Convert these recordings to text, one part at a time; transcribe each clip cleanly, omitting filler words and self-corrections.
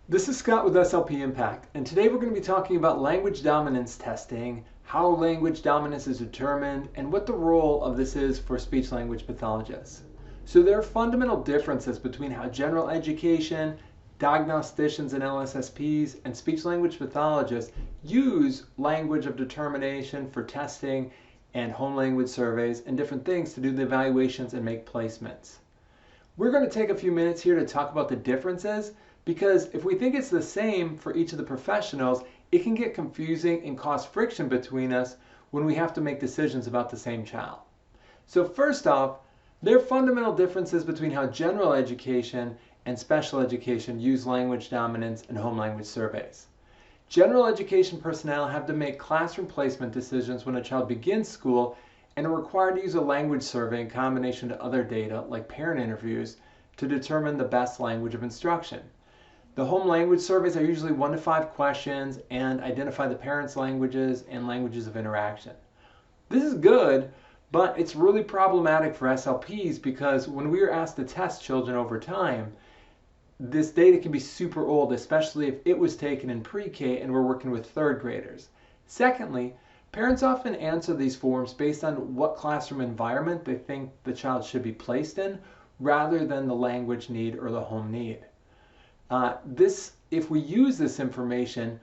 This is Scott with SLP Impact, and today we're going to be talking about language dominance testing, how language dominance is determined, and what the role of this is for speech-language pathologists. So there are fundamental differences between how general education, diagnosticians and LSSPs, and speech-language pathologists use language of determination for testing and home language surveys and different things to do the evaluations and make placements. We're going to take a few minutes here to talk about the differences, because if we think it's the same for each of the professionals, it can get confusing and cause friction between us when we have to make decisions about the same child. So first off, there are fundamental differences between how general education and special education use language dominance and home language surveys. General education personnel have to make classroom placement decisions when a child begins school and are required to use a language survey in combination to other data like parent interviews to determine the best language of instruction. The home language surveys are usually 1 to 5 questions and identify the parents' languages and languages of interaction. This is good, but it's really problematic for SLPs because when we are asked to test children over time, this data can be super old, especially if it was taken in pre-K and we're working with third graders. Secondly, parents often answer these forms based on what classroom environment they think the child should be placed in rather than the language need or the home need. If we use this information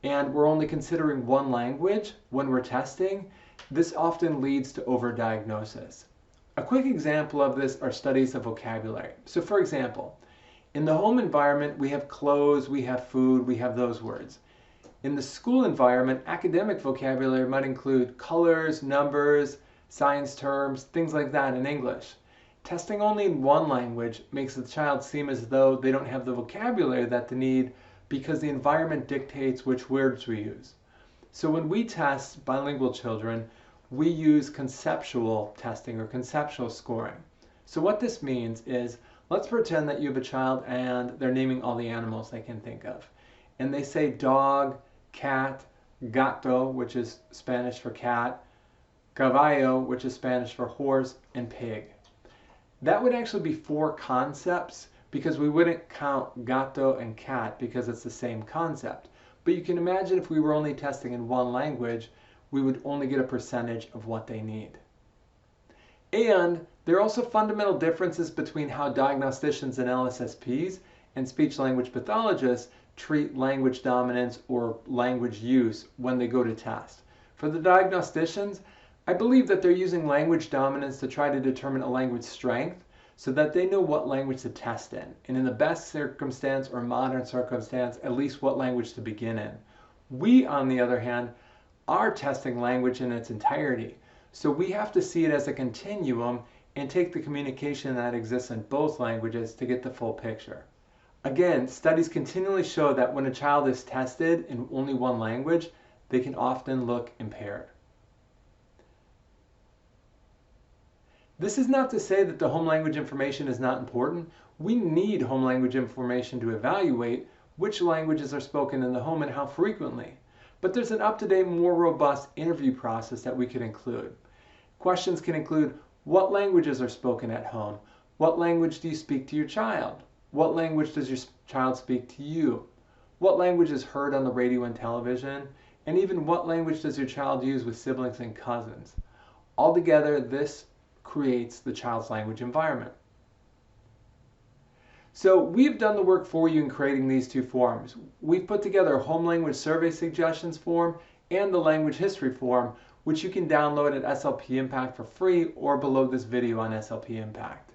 and we're only considering one language when we're testing, this often leads to overdiagnosis. A quick example of this are studies of vocabulary. So for example, in the home environment, we have clothes, we have food, we have those words. In the school environment, academic vocabulary might include colors, numbers, science terms, things like that in English. Testing only in one language makes the child seem as though they don't have the vocabulary that they need because the environment dictates which words we use. So when we test bilingual children, we use conceptual testing or conceptual scoring. So what this means is, let's pretend that you have a child and they're naming all the animals they can think of. And they say dog, cat, gato, which is Spanish for cat, caballo, which is Spanish for horse, and pig. That would actually be 4 concepts because we wouldn't count gato and cat because it's the same concept. But you can imagine if we were only testing in one language, we would only get a percentage of what they need. And there are also fundamental differences between how diagnosticians and LSSPs and speech-language pathologists treat language dominance or language use when they go to test. For the diagnosticians, I believe that they're using language dominance to try to determine a language strength so that they know what language to test in, and in the best circumstance or modern circumstance, at least what language to begin in. We, on the other hand, are testing language in its entirety, so we have to see it as a continuum and take the communication that exists in both languages to get the full picture. Again, studies continually show that when a child is tested in only one language, they can often look impaired. This is not to say that the home language information is not important. We need home language information to evaluate which languages are spoken in the home and how frequently. But there's an up-to-date, more robust interview process that we could include. Questions can include, what languages are spoken at home? What language do you speak to your child? What language does your child speak to you? What language is heard on the radio and television? And even what language does your child use with siblings and cousins? Altogether, this creates the child's language environment. So we've done the work for you in creating these 2 forms. We've put together a home language survey suggestions form and the language history form, which you can download at SLP Impact for free or below this video on SLP Impact.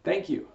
Thank you.